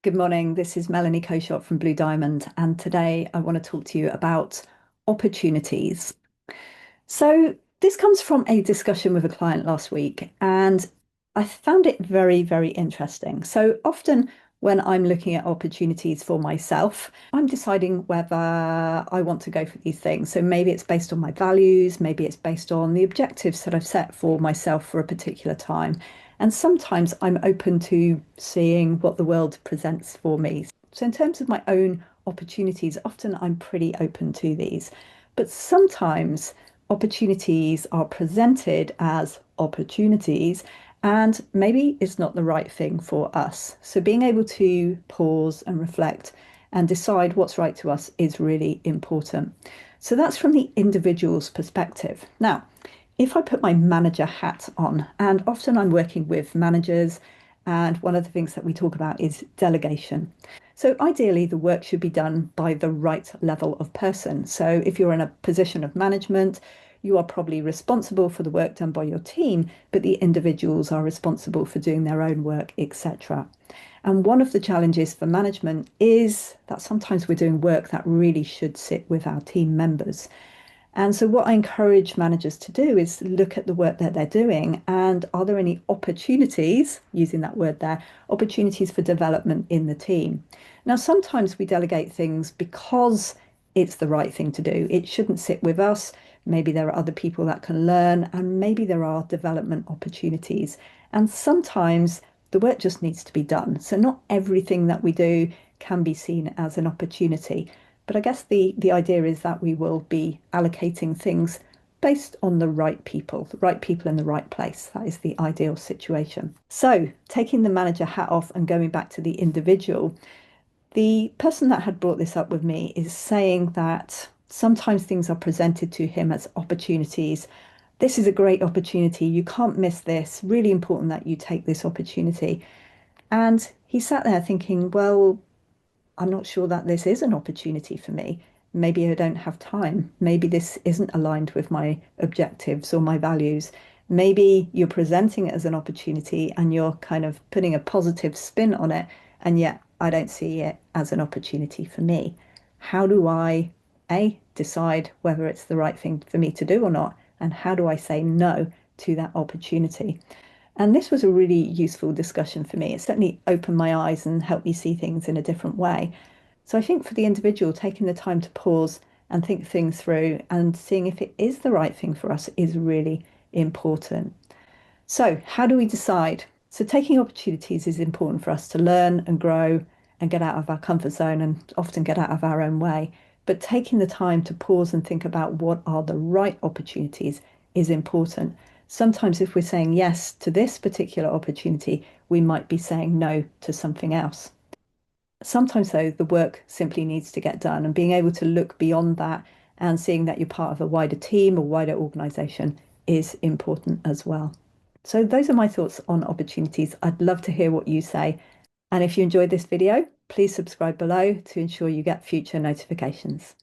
Good morning. This is Melanie Coshot from Blue Diamond, and today I want to talk to you about opportunities. So, this comes from a discussion with a client last week, and I found it very, very interesting. So, often when I'm looking at opportunities for myself, I'm deciding whether I want to go for these things. So, maybe it's based on my values, maybe it's based on the objectives that I've set for myself for a particular time. And sometimes I'm open to seeing what the world presents for me. So, in terms of my own opportunities, often I'm pretty open to these. But sometimes opportunities are presented as opportunities, and maybe it's not the right thing for us. So, being able to pause and reflect and decide what's right to us is really important. So, that's from the individual's perspective. Now, if I put my manager hat on, and often I'm working with managers, and one of the things that we talk about is delegation. So ideally, the work should be done by the right level of person. So if you're in a position of management, you are probably responsible for the work done by your team, but the individuals are responsible for doing their own work, etc. And one of the challenges for management is that sometimes we're doing work that really should sit with our team members. And so, what I encourage managers to do is look at the work that they're doing and are there any opportunities, using that word there, opportunities for development in the team. Now, sometimes we delegate things because it's the right thing to do. It shouldn't sit with us. Maybe there are other people that can learn, and maybe there are development opportunities. And sometimes the work just needs to be done. So, not everything that we do can be seen as an opportunity. But I guess the idea is that we will be allocating things based on the right people in the right place. That is the ideal situation. So, taking the manager hat off and going back to the individual, the person that had brought this up with me is saying that sometimes things are presented to him as opportunities. This is a great opportunity. You can't miss this. Really important that you take this opportunity. And he sat there thinking, well, I'm not sure that this is an opportunity for me. Maybe I don't have time. Maybe this isn't aligned with my objectives or my values. Maybe you're presenting it as an opportunity and you're kind of putting a positive spin on it, and yet I don't see it as an opportunity for me. How do I, A, decide whether it's the right thing for me to do or not? And how do I say no to that opportunity? And this was a really useful discussion for me. It certainly opened my eyes and helped me see things in a different way. So I think for the individual, taking the time to pause and think things through and seeing if it is the right thing for us is really important. So, how do we decide? So, taking opportunities is important for us to learn and grow and get out of our comfort zone and often get out of our own way. But taking the time to pause and think about what are the right opportunities is important. Sometimes, if we're saying yes to this particular opportunity, we might be saying no to something else. Sometimes, though, the work simply needs to get done, and being able to look beyond that and seeing that you're part of a wider team or wider organization is important as well. So, those are my thoughts on opportunities. I'd love to hear what you say. And if you enjoyed this video, please subscribe below to ensure you get future notifications.